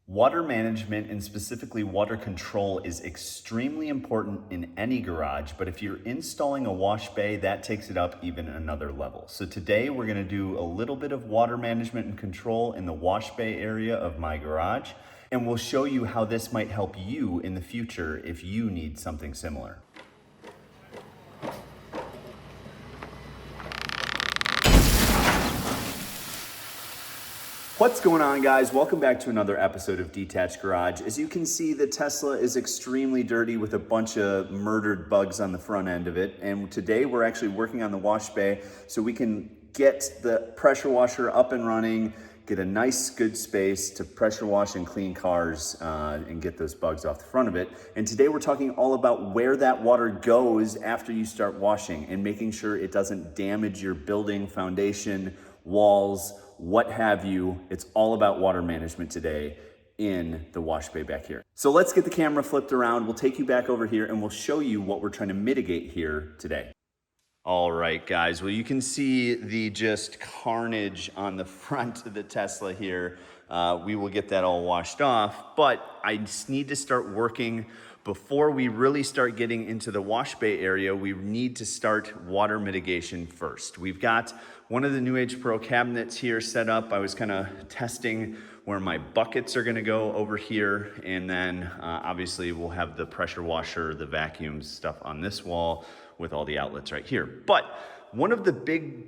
Water management and specifically water control is extremely important in any garage, but if you're installing a wash bay, that takes it up even another level. So today we're gonna do a little bit of water management and control in the wash bay area of my garage, and we'll show you how this might help you in the future if you need something similar. What's going on, guys? Welcome back to another episode of Detached Garage. As you can see, the Tesla is extremely dirty with a bunch of murdered bugs on the front end of it. And today we're actually working on the wash bay so we can get the pressure washer up and running, get a nice, good space to pressure wash and clean cars and get those bugs off the front of it. And today we're talking all about where that water goes after you start washing and making sure it doesn't damage your building, foundation, walls, what have you. It's all about water management today in the wash bay back here. So let's get the camera flipped around. We'll take you back over here and we'll show you what we're trying to mitigate here today. All right, guys. Well, you can see the just carnage on the front of the Tesla here. We will get that all washed off, but I just need to start working. Before we really start getting into the wash bay area, we need to start water mitigation first. We've got one of the New Age Pro cabinets here set up. I was kind of testing where my buckets are gonna go over here. And then obviously we'll have the pressure washer, the vacuum stuff on this wall with all the outlets right here. But one of the big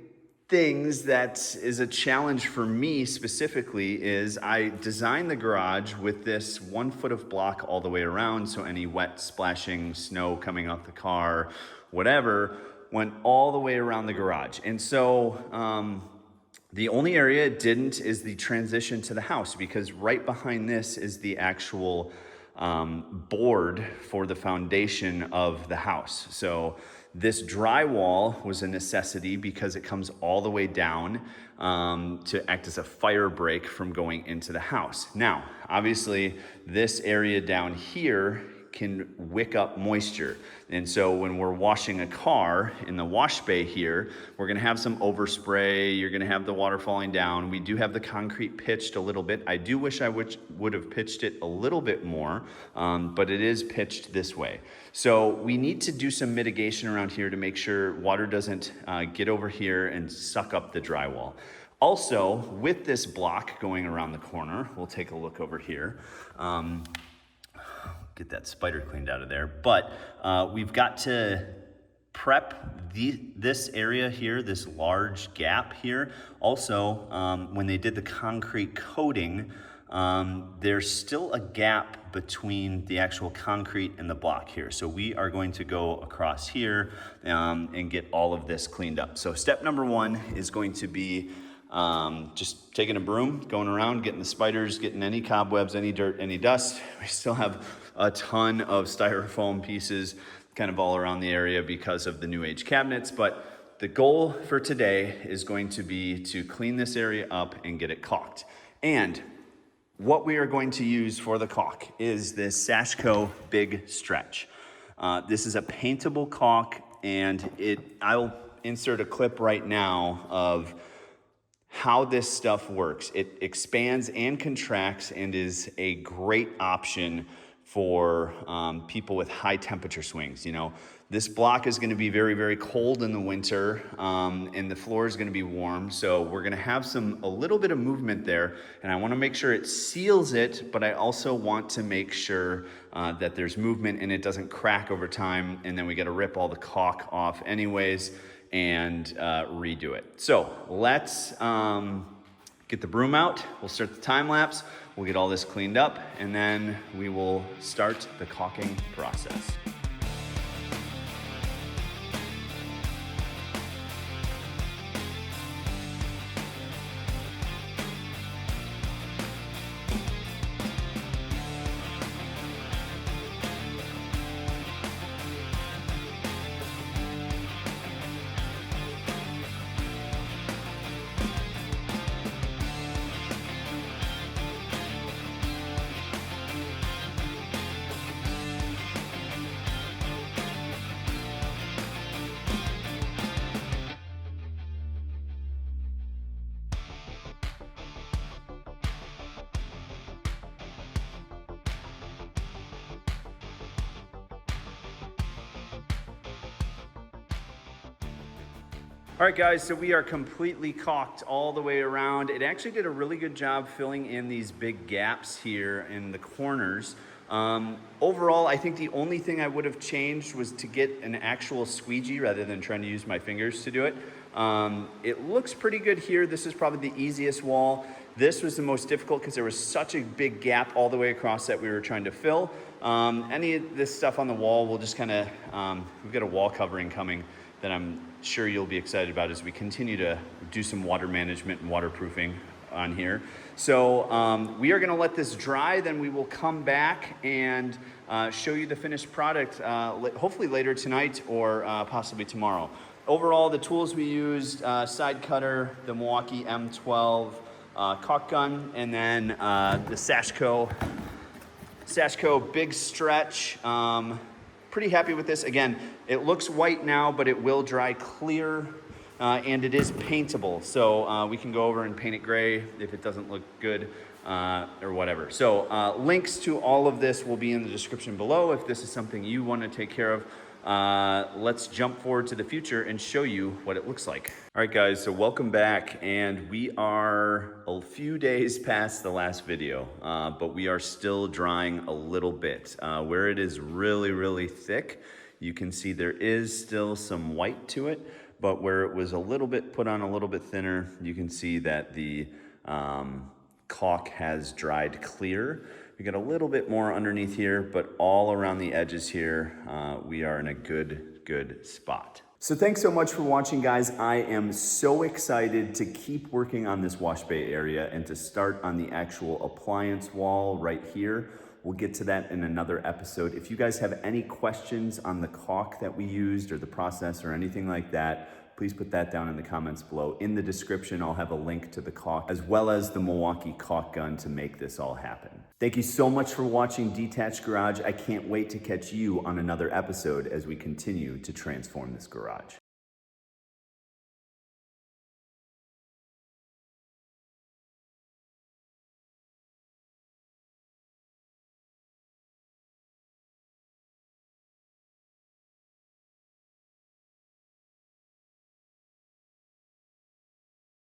things that is a challenge for me specifically is I designed the garage with this 1 foot of block all the way around, so any wet splashing snow coming off the car, whatever, went all the way around the garage. And so the only area it didn't is the transition to the house, because right behind this is the actual board for the foundation of the house. So this drywall was a necessity because it comes all the way down to act as a fire break from going into the house. Now, obviously, this area down here can wick up moisture. And so when we're washing a car in the wash bay here, we're gonna have some overspray, you're gonna have the water falling down. We do have the concrete pitched a little bit. I do wish I would have pitched it a little bit more, but it is pitched this way. So we need to do some mitigation around here to make sure water doesn't get over here and suck up the drywall. Also, with this block going around the corner, we'll take a look over here. Get that spider cleaned out of there. But we've got to prep this area here, this large gap here. Also, when they did the concrete coating, there's still a gap between the actual concrete and the block here. So we are going to go across here and get all of this cleaned up. So step number one is going to be just taking a broom, going around, getting the spiders, getting any cobwebs, any dirt, any dust. We still have a ton of styrofoam pieces kind of all around the area because of the New Age cabinets. But the goal for today is going to be to clean this area up and get it caulked. And what we are going to use for the caulk is this Sashco Big Stretch. This is a paintable caulk, and I'll insert a clip right now of how this stuff works. It expands and contracts and is a great option for people with high temperature swings. You know, this block is gonna be very, very cold in the winter, and the floor is gonna be warm. So we're gonna have a little bit of movement there, and I wanna make sure it seals it, but I also want to make sure that there's movement and it doesn't crack over time, and then we gotta rip all the caulk off anyways and redo it. So let's get the broom out. We'll start the time lapse. We'll get all this cleaned up, and then we will start the caulking process. All right, guys, so we are completely caulked all the way around. It actually did a really good job filling in these big gaps here in the corners. Overall, I think the only thing I would have changed was to get an actual squeegee rather than trying to use my fingers to do it. It looks pretty good here. This is probably the easiest wall. This was the most difficult because there was such a big gap all the way across that we were trying to fill. Any of this stuff on the wall, we'll just kind of, we've got a wall covering coming that I'm sure you'll be excited about as we continue to do some water management and waterproofing on here. So we are gonna let this dry, then we will come back and show you the finished product, hopefully later tonight or possibly tomorrow. Overall, the tools we used, side cutter, the Milwaukee M12 caulk gun, and then the Sashco big stretch. Pretty happy with this. Again, it looks white now, but it will dry clear, and it is paintable. So we can go over and paint it gray if it doesn't look good or whatever. So links to all of this will be in the description below if this is something you want to take care of. Let's jump forward to the future and show you what it looks like. All right, guys, so welcome back, and we are a few days past the last video, but we are still drying a little bit. Where it is really, really thick, you can see there is still some white to it, but where it was a little bit put on a little bit thinner, you can see that the caulk has dried clear. We got a little bit more underneath here, but all around the edges here, we are in a good spot. So thanks so much for watching, guys. I am so excited to keep working on this wash bay area and to start on the actual appliance wall right here. We'll get to that in another episode. If you guys have any questions on the caulk that we used or the process or anything like that, please put that down in the comments below. In the description, I'll have a link to the caulk as well as the Milwaukee caulk gun to make this all happen. Thank you so much for watching Detached Garage. I can't wait to catch you on another episode as we continue to transform this garage.